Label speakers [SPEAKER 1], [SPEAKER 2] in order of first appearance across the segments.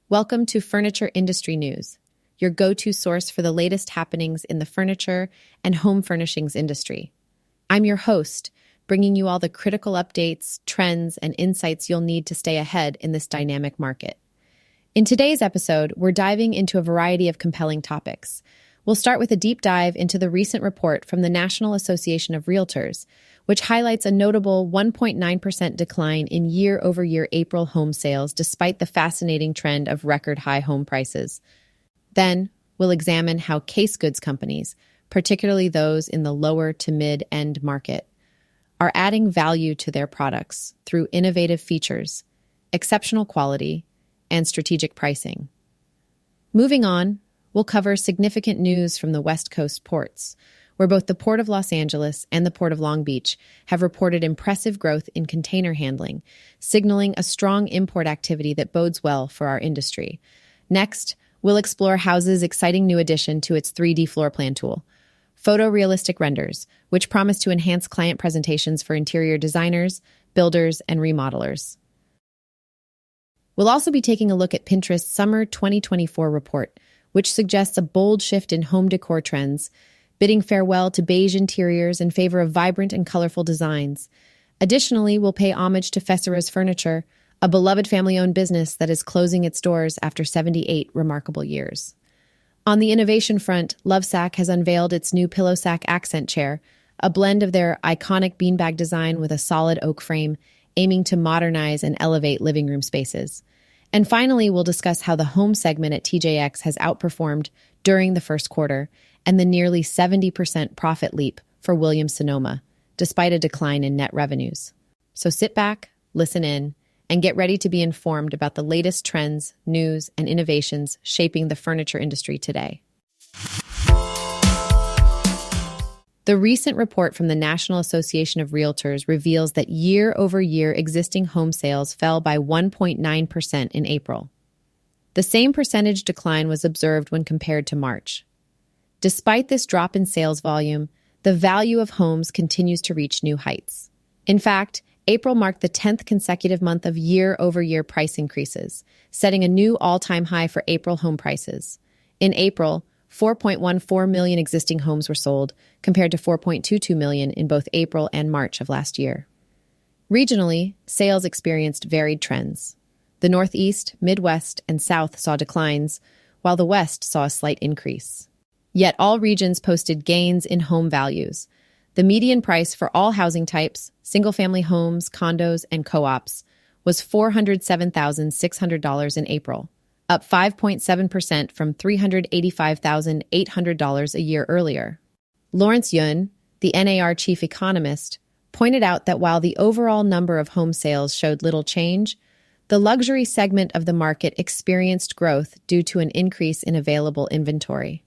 [SPEAKER 1] Welcome to Furniture Industry News, your go-to source for the latest happenings in the furniture and home furnishings industry. I'm your host, bringing you all the critical updates, trends, and insights you'll need to stay ahead in this dynamic market. In today's episode, we're diving into a variety of compelling topics. We'll start with a deep dive into the recent report from the National Association of Realtors, which highlights a notable 1.9% decline in year-over-year April home sales despite the fascinating trend of record-high home prices. Then, we'll examine how case goods companies, particularly those in the lower to mid-end market, are adding value to their products through innovative features, exceptional quality, and strategic pricing. Moving on, we'll cover significant news from the West Coast ports, where both the Port of Los Angeles and the Port of Long Beach have reported impressive growth in container handling, signaling a strong import activity that bodes well for our industry. Next, we'll explore House's exciting new addition to its 3D floor plan tool, photorealistic renders, which promise to enhance client presentations for interior designers, builders, and remodelers. We'll also be taking a look at Pinterest's Summer 2024 report, which suggests a bold shift in home decor trends, bidding farewell to beige interiors in favor of vibrant and colorful designs. Additionally, we'll pay homage to Fessera's Furniture, a beloved family-owned business that is closing its doors after 78 remarkable years. On the innovation front, Lovesac has unveiled its new Pillowsac accent chair, a blend of their iconic beanbag design with a solid oak frame, aiming to modernize and elevate living room spaces. And finally, we'll discuss how the home segment at TJX has outperformed during the first quarter and the nearly 70% profit leap for Williams-Sonoma, despite a decline in net revenues. So sit back, listen in, and get ready to be informed about the latest trends, news, and innovations shaping the furniture industry today. The recent report from the National Association of Realtors reveals that year-over-year existing home sales fell by 1.9% in April. The same percentage decline was observed when compared to March. Despite this drop in sales volume, the value of homes continues to reach new heights. In fact, April marked the 10th consecutive month of year-over-year price increases, setting a new all-time high for April home prices. In April, 4.14 million existing homes were sold, compared to 4.22 million in both April and March of last year. Regionally, sales experienced varied trends. The Northeast, Midwest, and South saw declines, while the West saw a slight increase. Yet all regions posted gains in home values. The median price for all housing types, single-family homes, condos, and co-ops, was $407,600 in April, up 5.7% from $385,800 a year earlier. Lawrence Yun, the NAR Chief Economist, pointed out that while the overall number of home sales showed little change, the luxury segment of the market experienced growth due to an increase in available inventory.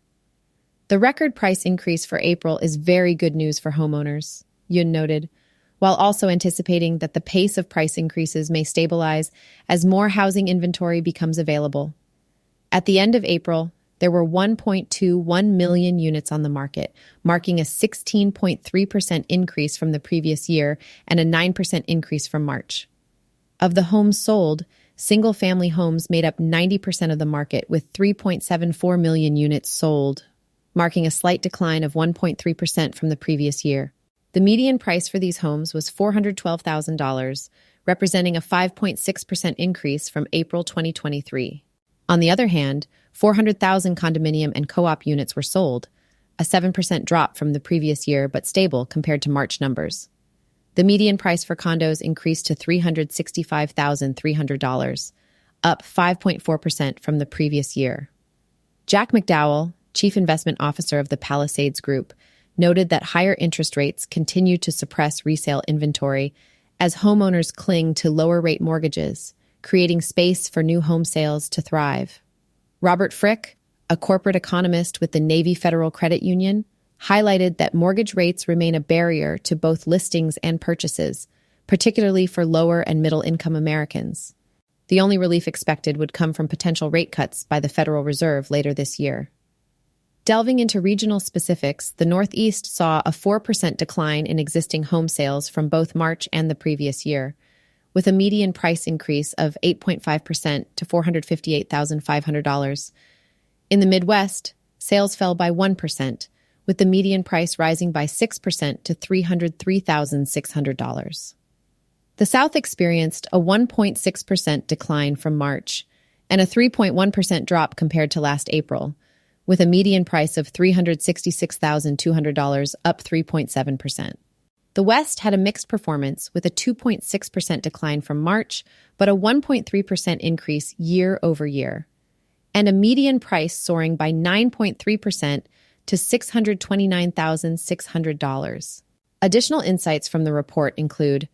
[SPEAKER 1] The record price increase for April is very good news for homeowners, Yun noted, while also anticipating that the pace of price increases may stabilize as more housing inventory becomes available. At the end of April, there were 1.21 million units on the market, marking a 16.3% increase from the previous year and a 9% increase from March. Of the homes sold, single-family homes made up 90% of the market, with 3.74 million units sold, marking a slight decline of 1.3% from the previous year. The median price for these homes was $412,000, representing a 5.6% increase from April 2023. On the other hand, 400,000 condominium and co-op units were sold, a 7% drop from the previous year but stable compared to March numbers. The median price for condos increased to $365,300, up 5.4% from the previous year. Jack McDowell, Chief Investment Officer of the Palisades Group, noted that higher interest rates continue to suppress resale inventory as homeowners cling to lower-rate mortgages, creating space for new home sales to thrive. Robert Frick, a corporate economist with the Navy Federal Credit Union, highlighted that mortgage rates remain a barrier to both listings and purchases, particularly for lower and middle-income Americans. The only relief expected would come from potential rate cuts by the Federal Reserve later this year. Delving into regional specifics, the Northeast saw a 4% decline in existing home sales from both March and the previous year, with a median price increase of 8.5% to $458,500. In the Midwest, sales fell by 1%, with the median price rising by 6% to $303,600. The South experienced a 1.6% decline from March and a 3.1% drop compared to last April, with a median price of $366,200, up 3.7%. The West had a mixed performance with a 2.6% decline from March, but a 1.3% increase year over year, and a median price soaring by 9.3% to $629,600. Additional insights from the report include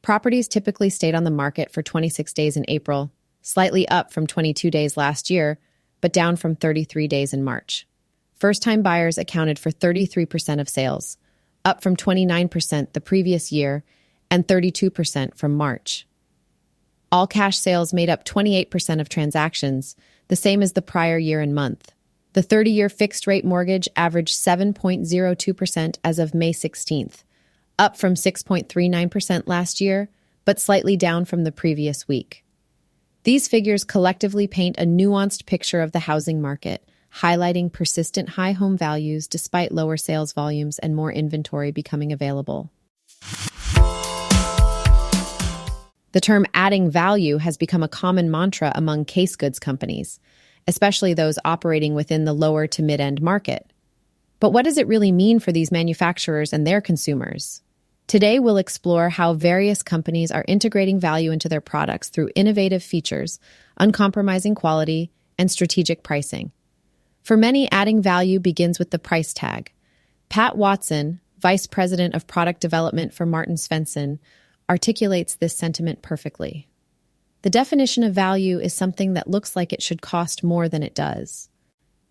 [SPEAKER 1] properties typically stayed on the market for 26 days in April, slightly up from 22 days last year, but down from 33 days in March. First-time buyers accounted for 33% of sales, up from 29% the previous year and 32% from March. All cash sales made up 28% of transactions, the same as the prior year and month. The 30-year fixed-rate mortgage averaged 7.02% as of May 16th, up from 6.39% last year, but slightly down from the previous week. These figures collectively paint a nuanced picture of the housing market, highlighting persistent high home values despite lower sales volumes and more inventory becoming available. The term adding value has become a common mantra among case goods companies, especially those operating within the lower to mid-end market. But what does it really mean for these manufacturers and their consumers? Today, we'll explore how various companies are integrating value into their products through innovative features, uncompromising quality, and strategic pricing. For many, adding value begins with the price tag. Pat Watson, Vice President of Product Development for Martin Svensson, articulates this sentiment perfectly. The definition of value is something that looks like it should cost more than it does.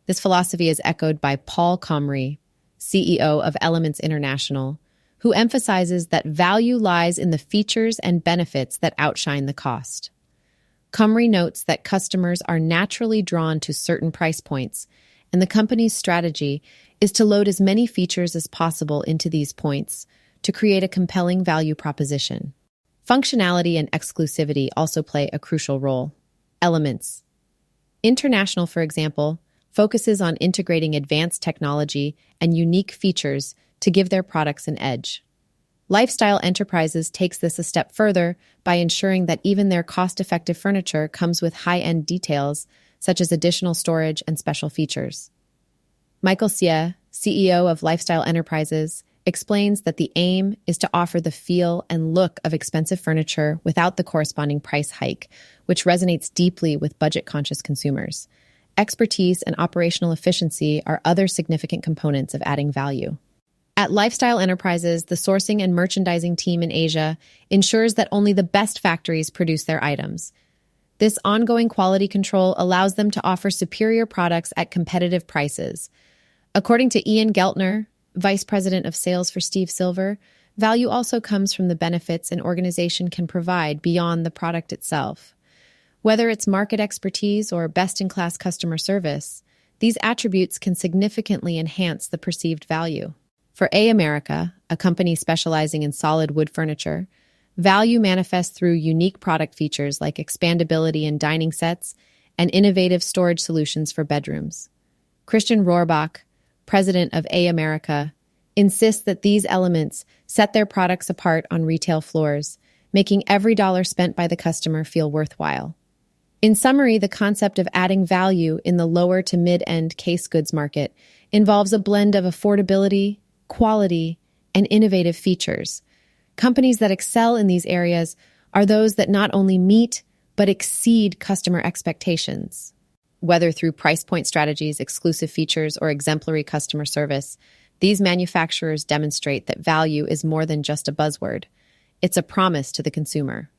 [SPEAKER 1] This philosophy is echoed by Paul Comrie, CEO of Elements International, who emphasizes that value lies in the features and benefits that outshine the cost. Comrie notes that customers are naturally drawn to certain price points, and the company's strategy is to load as many features as possible into these points to create a compelling value proposition. Functionality and exclusivity also play a crucial role. Elements International, for example, focuses on integrating advanced technology and unique features to give their products an edge. Lifestyle Enterprises takes this a step further by ensuring that even their cost-effective furniture comes with high-end details, such as additional storage and special features. Michael Xie, CEO of Lifestyle Enterprises, explains that the aim is to offer the feel and look of expensive furniture without the corresponding price hike, which resonates deeply with budget-conscious consumers. Expertise and operational efficiency are other significant components of adding value. At Lifestyle Enterprises, the sourcing and merchandising team in Asia ensures that only the best factories produce their items. This ongoing quality control allows them to offer superior products at competitive prices. According to Ian Geltner, Vice President of Sales for Steve Silver, value also comes from the benefits an organization can provide beyond the product itself. Whether it's market expertise or best-in-class customer service, these attributes can significantly enhance the perceived value. For America, a company specializing in solid wood furniture, value manifests through unique product features like expandability in dining sets and innovative storage solutions for bedrooms. Christian Rohrbach, president of America, insists that these elements set their products apart on retail floors, making every dollar spent by the customer feel worthwhile. In summary, the concept of adding value in the lower to mid-end case goods market involves a blend of affordability, quality, and innovative features. Companies that excel in these areas are those that not only meet but exceed customer expectations. Whether through price point strategies, exclusive features, or exemplary customer service, these manufacturers demonstrate that value is more than just a buzzword. It's a promise to the consumer.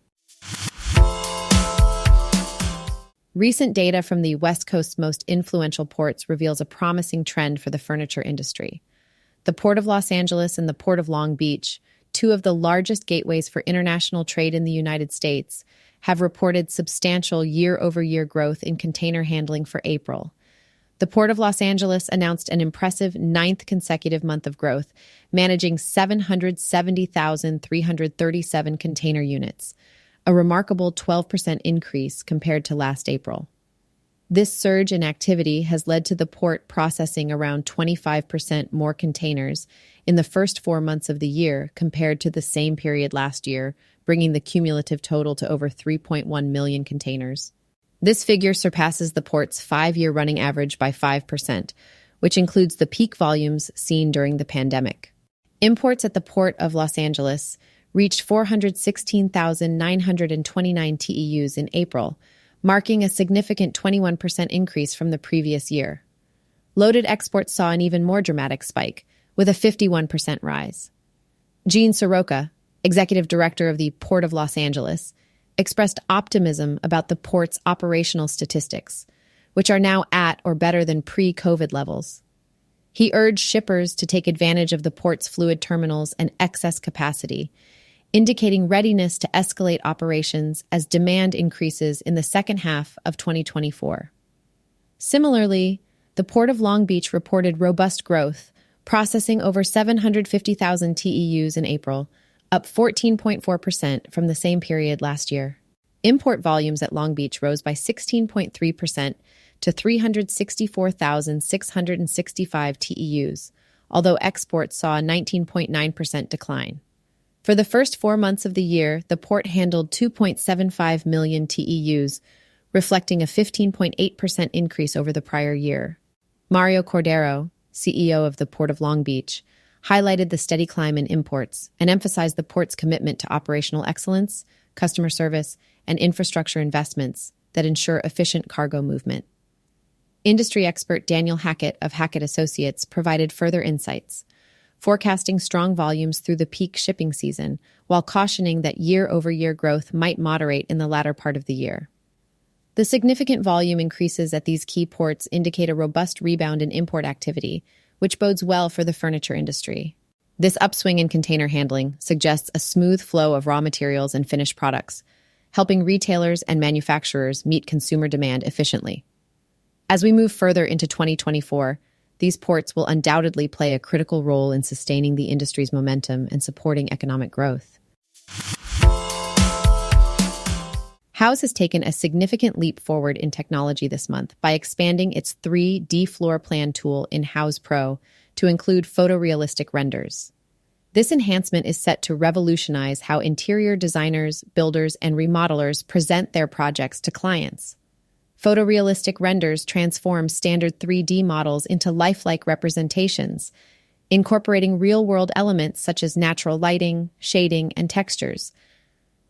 [SPEAKER 1] Recent data from the West Coast's most influential ports reveals a promising trend for the furniture industry. The Port of Los Angeles and the Port of Long Beach, two of the largest gateways for international trade in the United States, have reported substantial year-over-year growth in container handling for April. The Port of Los Angeles announced an impressive 9th consecutive month of growth, managing 770,337 container units. a remarkable 12% increase compared to last April. This surge in activity has led to the port processing around 25% more containers in the first 4 months of the year compared to the same period last year, bringing the cumulative total to over 3.1 million containers. This figure surpasses the port's 5-year running average by 5%, which includes the peak volumes seen during the pandemic. Imports at the Port of Los Angeles reached 416,929 TEUs in April, marking a significant 21% increase from the previous year. Loaded exports saw an even more dramatic spike, with a 51% rise. Jean Soroka, executive director of the Port of Los Angeles, expressed optimism about the port's operational statistics, which are now at or better than pre-COVID levels. He urged shippers to take advantage of the port's fluid terminals and excess capacity, indicating readiness to escalate operations as demand increases in the second half of 2024. Similarly, the Port of Long Beach reported robust growth, processing over 750,000 TEUs in April, up 14.4% from the same period last year. Import volumes at Long Beach rose by 16.3% to 364,665 TEUs, although exports saw a 19.9% decline. For the first 4 months of the year, the port handled 2.75 million TEUs, reflecting a 15.8% increase over the prior year. Mario Cordero, CEO of the Port of Long Beach, highlighted the steady climb in imports and emphasized the port's commitment to operational excellence, customer service, and infrastructure investments that ensure efficient cargo movement. Industry expert Daniel Hackett of Hackett Associates provided further insights, forecasting strong volumes through the peak shipping season, while cautioning that year-over-year growth might moderate in the latter part of the year. The significant volume increases at these key ports indicate a robust rebound in import activity, which bodes well for the furniture industry. This upswing in container handling suggests a smooth flow of raw materials and finished products, helping retailers and manufacturers meet consumer demand efficiently. As we move further into 2024, these ports will undoubtedly play a critical role in sustaining the industry's momentum and supporting economic growth. Houzz has taken a significant leap forward in technology this month by expanding its 3D floor plan tool in Houzz Pro to include photorealistic renders. This enhancement is set to revolutionize how interior designers, builders, and remodelers present their projects to clients. Photorealistic renders transform standard 3D models into lifelike representations, incorporating real-world elements such as natural lighting, shading, and textures.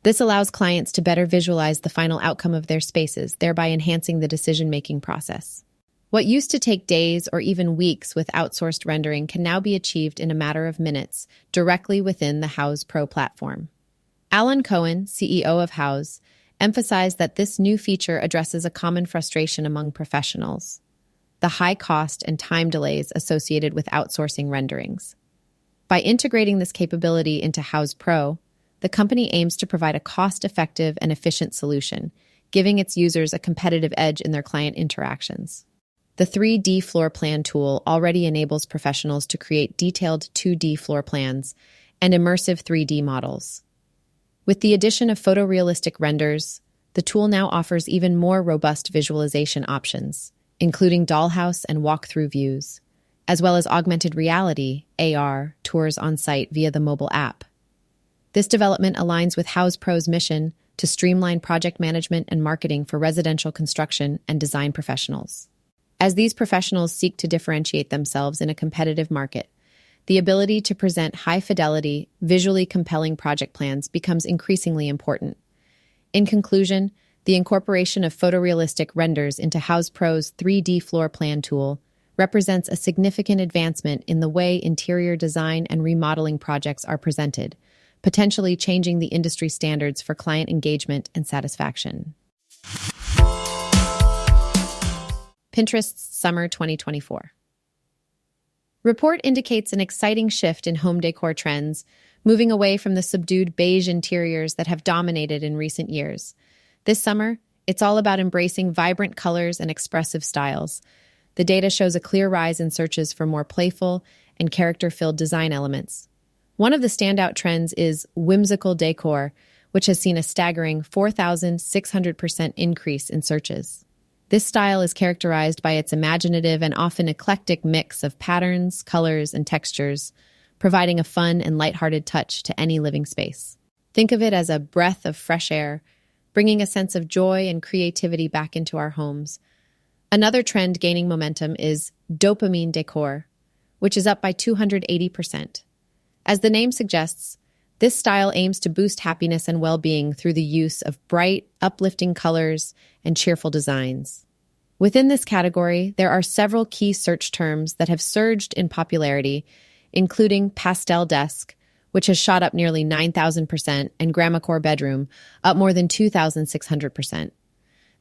[SPEAKER 1] This allows clients to better visualize the final outcome of their spaces, thereby enhancing the decision-making process. What used to take days or even weeks with outsourced rendering can now be achieved in a matter of minutes, directly within the Houzz Pro platform. Alan Cohen, CEO of Houzz, emphasized that this new feature addresses a common frustration among professionals: the high cost and time delays associated with outsourcing renderings. By integrating this capability into Houzz Pro, the company aims to provide a cost-effective and efficient solution, giving its users a competitive edge in their client interactions. The 3D floor plan tool already enables professionals to create detailed 2D floor plans and immersive 3D models. With the addition of photorealistic renders, the tool now offers even more robust visualization options, including dollhouse and walkthrough views, as well as augmented reality, AR, tours on site via the mobile app. This development aligns with Houzz Pro's mission to streamline project management and marketing for residential construction and design professionals. As these professionals seek to differentiate themselves in a competitive market, the ability to present high-fidelity, visually compelling project plans becomes increasingly important. In conclusion, the incorporation of photorealistic renders into Houzz Pro's 3D floor plan tool represents a significant advancement in the way interior design and remodeling projects are presented, potentially changing the industry standards for client engagement and satisfaction. Pinterest's Summer 2024. Report indicates an exciting shift in home decor trends, moving away from the subdued beige interiors that have dominated in recent years. This summer, it's all about embracing vibrant colors and expressive styles. The data shows a clear rise in searches for more playful and character-filled design elements. One of the standout trends is whimsical decor, which has seen a staggering 4,600% increase in searches. This style is characterized by its imaginative and often eclectic mix of patterns, colors, and textures, providing a fun and lighthearted touch to any living space. Think of it as a breath of fresh air, bringing a sense of joy and creativity back into our homes. Another trend gaining momentum is dopamine decor, which is up by 280%. As the name suggests, this style aims to boost happiness and well-being through the use of bright, uplifting colors and cheerful designs. Within this category, there are several key search terms that have surged in popularity, including pastel desk, which has shot up nearly 9,000%, and grammar bedroom, up more than 2,600%.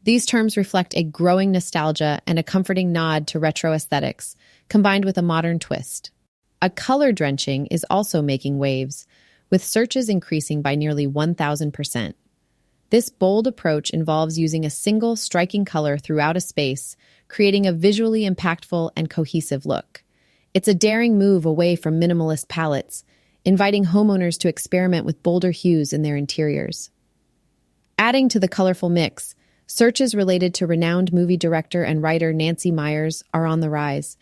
[SPEAKER 1] These terms reflect a growing nostalgia and a comforting nod to retro aesthetics, combined with a modern twist. A color drenching is also making waves, with searches increasing by nearly 1,000%. This bold approach involves using a single striking color throughout a space, creating a visually impactful and cohesive look. It's a daring move away from minimalist palettes, inviting homeowners to experiment with bolder hues in their interiors. Adding to the colorful mix, searches related to renowned movie director and writer Nancy Meyers are on the rise.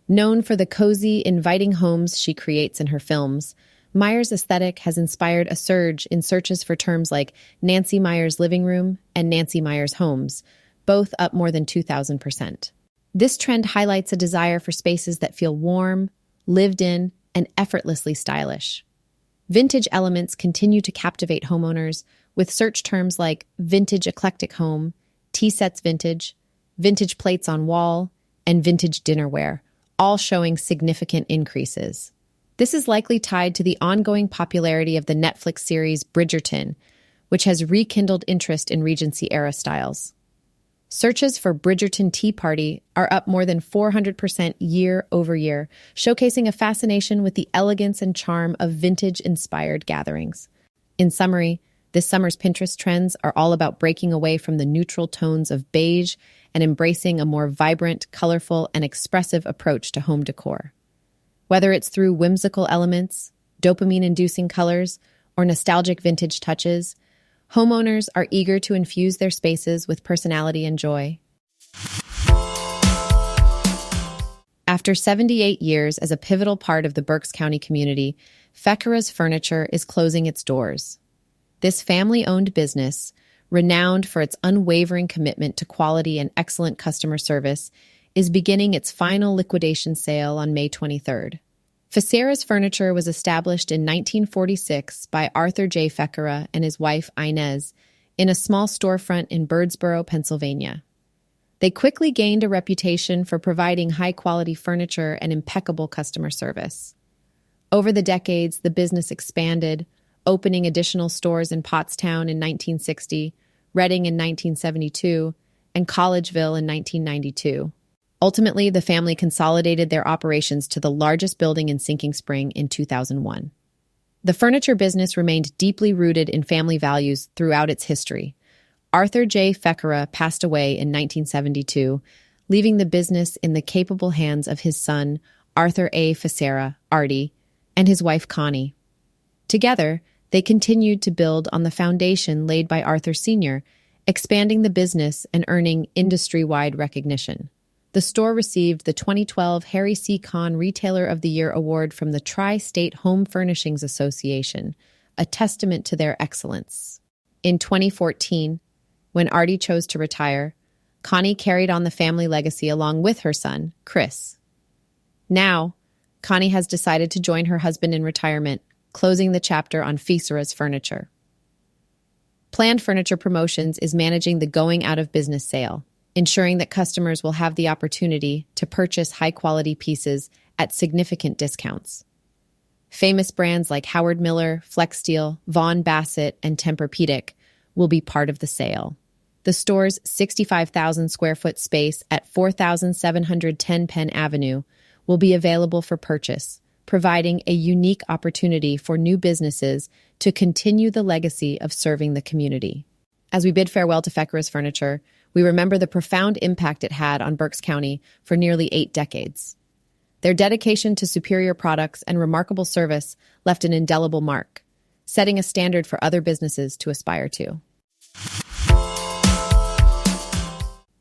[SPEAKER 1] Known for the cozy, inviting homes she creates in her films, Meyers' aesthetic has inspired a surge in searches for terms like Nancy Meyers living room and Nancy Meyers homes, both up more than 2,000%. This trend highlights a desire for spaces that feel warm, lived in, and effortlessly stylish. Vintage elements continue to captivate homeowners with search terms like vintage eclectic home, tea sets vintage, vintage plates on wall, and vintage dinnerware, all showing significant increases. This is likely tied to the ongoing popularity of the Netflix series Bridgerton, which has rekindled interest in Regency-era styles. Searches for Bridgerton Tea Party are up more than 400% year over year, showcasing a fascination with the elegance and charm of vintage-inspired gatherings. In summary, this summer's Pinterest trends are all about breaking away from the neutral tones of beige and embracing a more vibrant, colorful, and expressive approach to home decor. Whether it's through whimsical elements, dopamine-inducing colors, or nostalgic vintage touches, homeowners are eager to infuse their spaces with personality and joy. After 78 years as a pivotal part of the Berks County community, Fekera's Furniture is closing its doors. This family-owned business, renowned for its unwavering commitment to quality and excellent customer service, is beginning its final liquidation sale on May 23rd. Fekera's Furniture was established in 1946 by Arthur J. Fekera and his wife Inez in a small storefront in Birdsboro, Pennsylvania. They quickly gained a reputation for providing high-quality furniture and impeccable customer service. Over the decades, the business expanded, opening additional stores in Pottstown in 1960, Reading in 1972, and Collegeville in 1992. Ultimately, the family consolidated their operations to the largest building in Sinking Spring in 2001. The furniture business remained deeply rooted in family values throughout its history. Arthur J. Fekera passed away in 1972, leaving the business in the capable hands of his son, Arthur A. Fekera, Artie, and his wife Connie. Together, they continued to build on the foundation laid by Arthur Sr., expanding the business and earning industry-wide recognition. The store received the 2012 Harry C. Kahn Retailer of the Year award from the Tri-State Home Furnishings Association, a testament to their excellence. In 2014, when Artie chose to retire, Connie carried on the family legacy along with her son, Chris. Now, Connie has decided to join her husband in retirement, closing the chapter on Fekera's Furniture. Planned Furniture Promotions is managing the going out of business sale, ensuring that customers will have the opportunity to purchase high-quality pieces at significant discounts. Famous brands like Howard Miller, Flexsteel, Vaughan Bassett, and Tempur-Pedic will be part of the sale. The store's 65,000 square foot space at 4,710 Penn Avenue will be available for purchase, providing a unique opportunity for new businesses to continue the legacy of serving the community. As we bid farewell to Fekera's Furniture, we remember the profound impact it had on Berks County for nearly 8 decades. Their dedication to superior products and remarkable service left an indelible mark. setting a standard for other businesses to aspire to.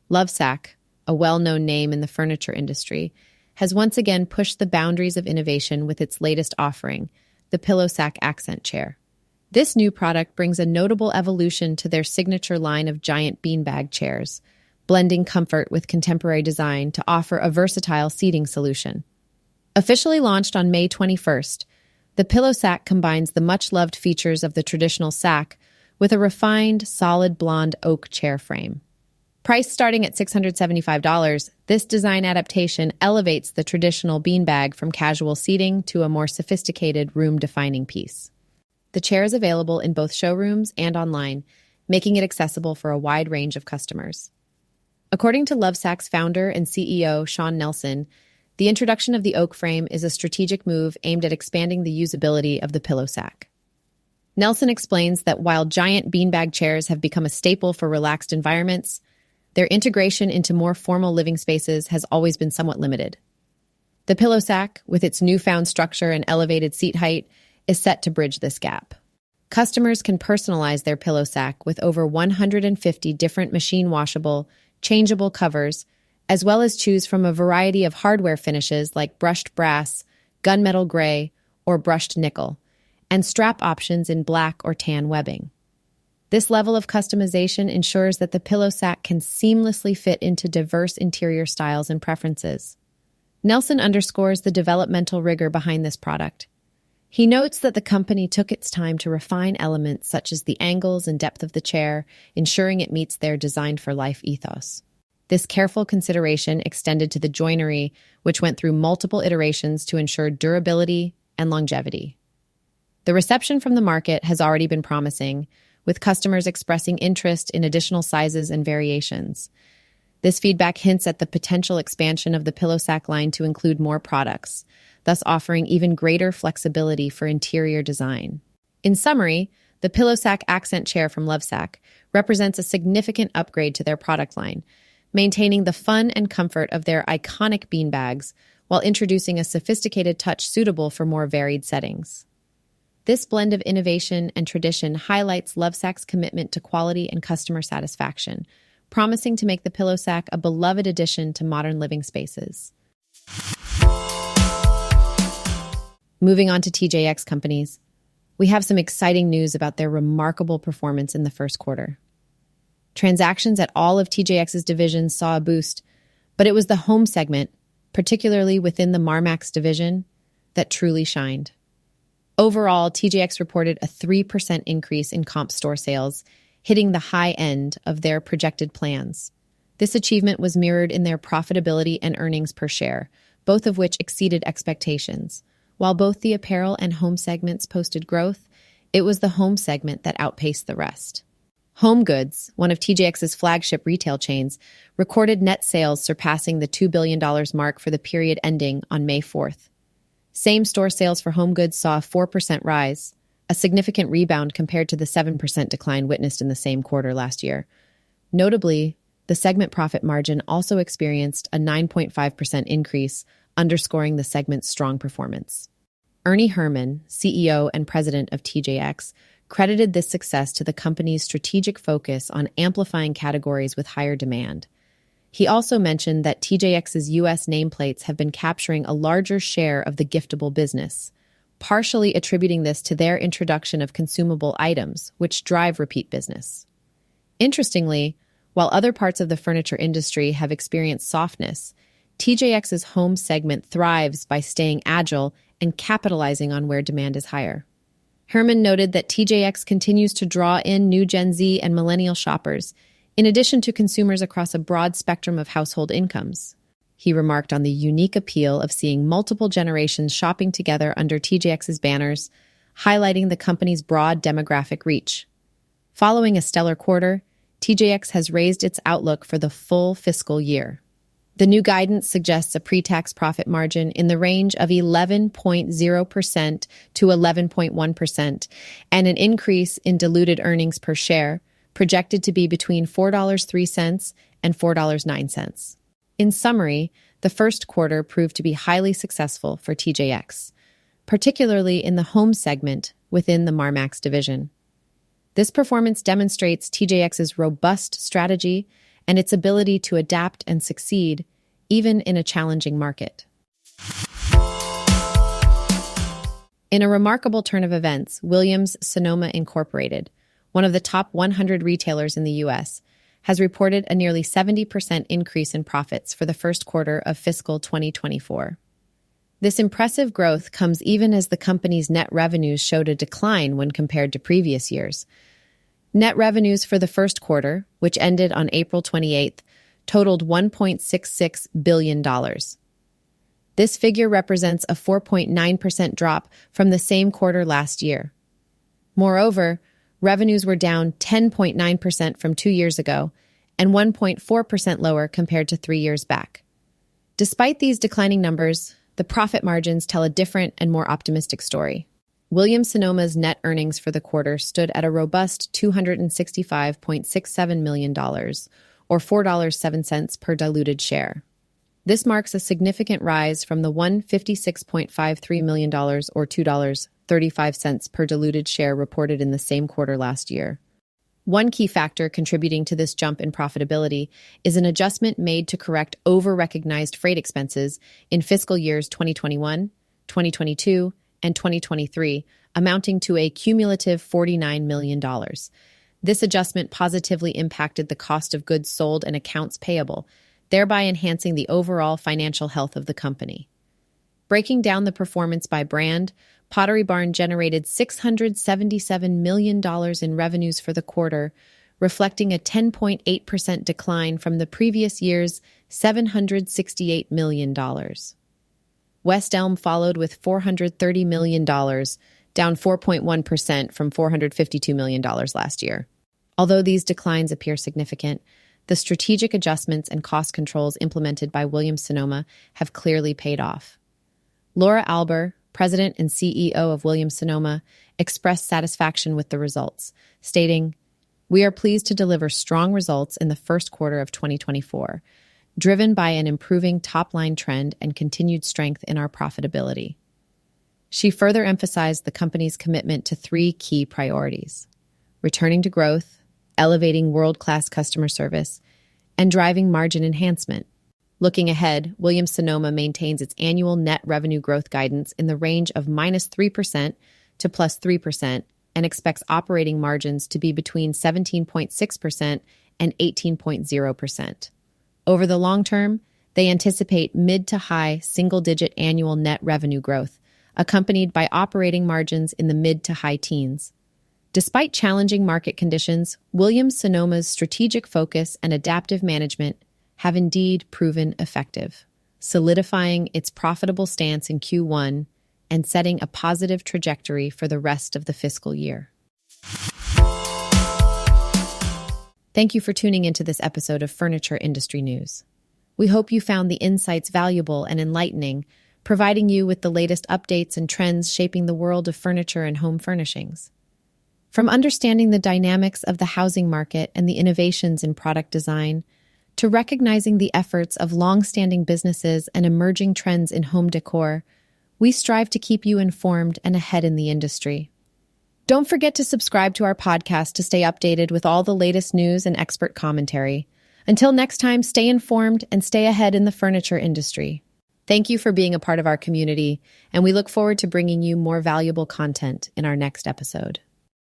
[SPEAKER 1] Lovesac, a well-known name in the furniture industry, has once again pushed the boundaries of innovation with its latest offering, the PillowSac Accent Chair. This new product brings a notable evolution to their signature line of giant beanbag chairs, blending comfort with contemporary design to offer a versatile seating solution. Officially launched on May 21st, the PillowSac combines the much-loved features of the traditional sac with a refined, solid blonde oak chair frame. Priced starting at $675, this design adaptation elevates the traditional beanbag from casual seating to a more sophisticated, room-defining piece. The chair is available in both showrooms and online, making it accessible for a wide range of customers. According to Lovesac's founder and CEO, Sean Nelson, the introduction of the oak frame is a strategic move aimed at expanding the usability of the PillowSac. Nelson explains that while giant beanbag chairs have become a staple for relaxed environments, their integration into more formal living spaces has always been somewhat limited. The PillowSac, with its newfound structure and elevated seat height, is set to bridge this gap. Customers can personalize their PillowSac with over 150 different machine-washable, changeable covers, as well as choose from a variety of hardware finishes like brushed brass, gunmetal gray, or brushed nickel, and strap options in black or tan webbing. This level of customization ensures that the PillowSac can seamlessly fit into diverse interior styles and preferences. Nelson underscores the developmental rigor behind this product. He notes that the company took its time to refine elements such as the angles and depth of the chair, ensuring it meets their designed-for-life ethos. This careful consideration extended to the joinery, which went through multiple iterations to ensure durability and longevity. The reception from the market has already been promising, with customers expressing interest in additional sizes and variations. This feedback hints at the potential expansion of the PillowSac line to include more products, thus offering even greater flexibility for interior design. In summary, the PillowSac Accent Chair from Lovesac represents a significant upgrade to their product line, maintaining the fun and comfort of their iconic beanbags while introducing a sophisticated touch suitable for more varied settings. This blend of innovation and tradition highlights Lovesac's commitment to quality and customer satisfaction, promising to make the PillowSac a beloved addition to modern living spaces. Moving on to TJX companies, we have some exciting news about their remarkable performance in the first quarter. Transactions at all of TJX's divisions saw a boost, but it was the home segment, particularly within the Marmaxx division, that truly shined. Overall, TJX reported a 3% increase in comp store sales, hitting the high end of their projected plans. This achievement was mirrored in their profitability and earnings per share, both of which exceeded expectations. While both the apparel and home segments posted growth, it was the home segment that outpaced the rest. Home Goods, one of TJX's flagship retail chains, recorded net sales surpassing the $2 billion mark for the period ending on May 4th. Same-store sales for Home Goods saw a 4% rise, a significant rebound compared to the 7% decline witnessed in the same quarter last year. Notably, the segment profit margin also experienced a 9.5% increase, underscoring the segment's strong performance. Ernie Herrmann, CEO and president of TJX, credited this success to the company's strategic focus on amplifying categories with higher demand. He also mentioned that TJX's U.S. nameplates have been capturing a larger share of the giftable business, partially attributing this to their introduction of consumable items, which drive repeat business. Interestingly, while other parts of the furniture industry have experienced softness, TJX's home segment thrives by staying agile and capitalizing on where demand is higher. Herrmann noted that TJX continues to draw in new Gen Z and millennial shoppers, in addition to consumers across a broad spectrum of household incomes. He remarked on the unique appeal of seeing multiple generations shopping together under TJX's banners, highlighting the company's broad demographic reach. Following a stellar quarter, TJX has raised its outlook for the full fiscal year. The new guidance suggests a pre-tax profit margin in the range of 11.0% to 11.1% and an increase in diluted earnings per share, projected to be between $4.03 and $4.09. In summary, the first quarter proved to be highly successful for TJX, particularly in the home segment, within the Marmax division. This performance demonstrates TJX's robust strategy and its ability to adapt and succeed even in a challenging market. In a remarkable turn of events, Williams-Sonoma Incorporated, one of the top 100 retailers in the U.S., has reported a nearly 70% increase in profits for the first quarter of fiscal 2024. This impressive growth comes even as the company's net revenues showed a decline when compared to previous years. Net revenues for the first quarter, which ended on April 28th, totaled $1.66 billion. This figure represents a 4.9% drop from the same quarter last year. Moreover, revenues were down 10.9% from 2 years ago and 1.4% lower compared to 3 years back. Despite these declining numbers, the profit margins tell a different and more optimistic story. Williams-Sonoma's net earnings for the quarter stood at a robust $265.67 million, or $4.07 per diluted share. This marks a significant rise from the $156.53 million, or $2.35 per diluted share reported in the same quarter last year. One key factor contributing to this jump in profitability is an adjustment made to correct over-recognized freight expenses in fiscal years 2021, 2022, and 2023, amounting to a cumulative $49 million. This adjustment positively impacted the cost of goods sold and accounts payable, thereby enhancing the overall financial health of the company. Breaking down the performance by brand, Pottery Barn generated $677 million in revenues for the quarter, reflecting a 10.8% decline from the previous year's $768 million. West Elm followed with $430 million, down 4.1% from $452 million last year. Although these declines appear significant, the strategic adjustments and cost controls implemented by Williams-Sonoma have clearly paid off. Laura Alber, President and CEO of Williams-Sonoma, expressed satisfaction with the results, stating, "We are pleased to deliver strong results in the first quarter of 2024, driven by an improving top-line trend and continued strength in our profitability." She further emphasized the company's commitment to 3 key priorities: returning to growth, elevating world-class customer service, and driving margin enhancement. Looking ahead, Williams-Sonoma maintains its annual net revenue growth guidance in the range of -3% to +3% and expects operating margins to be between 17.6% and 18.0%. Over the long term, they anticipate mid to high single-digit annual net revenue growth, accompanied by operating margins in the mid to high teens. Despite challenging market conditions, Williams-Sonoma's strategic focus and adaptive management have indeed proven effective, solidifying its profitable stance in Q1 and setting a positive trajectory for the rest of the fiscal year. Thank you for tuning into this episode of Furniture Industry News. We hope you found the insights valuable and enlightening, providing you with the latest updates and trends shaping the world of furniture and home furnishings. From understanding the dynamics of the housing market and the innovations in product design, to recognizing the efforts of long-standing businesses and emerging trends in home decor, we strive to keep you informed and ahead in the industry. Don't forget to subscribe to our podcast to stay updated with all the latest news and expert commentary. Until next time, stay informed and stay ahead in the furniture industry. Thank you for being a part of our community, and we look forward to bringing you more valuable content in our next episode.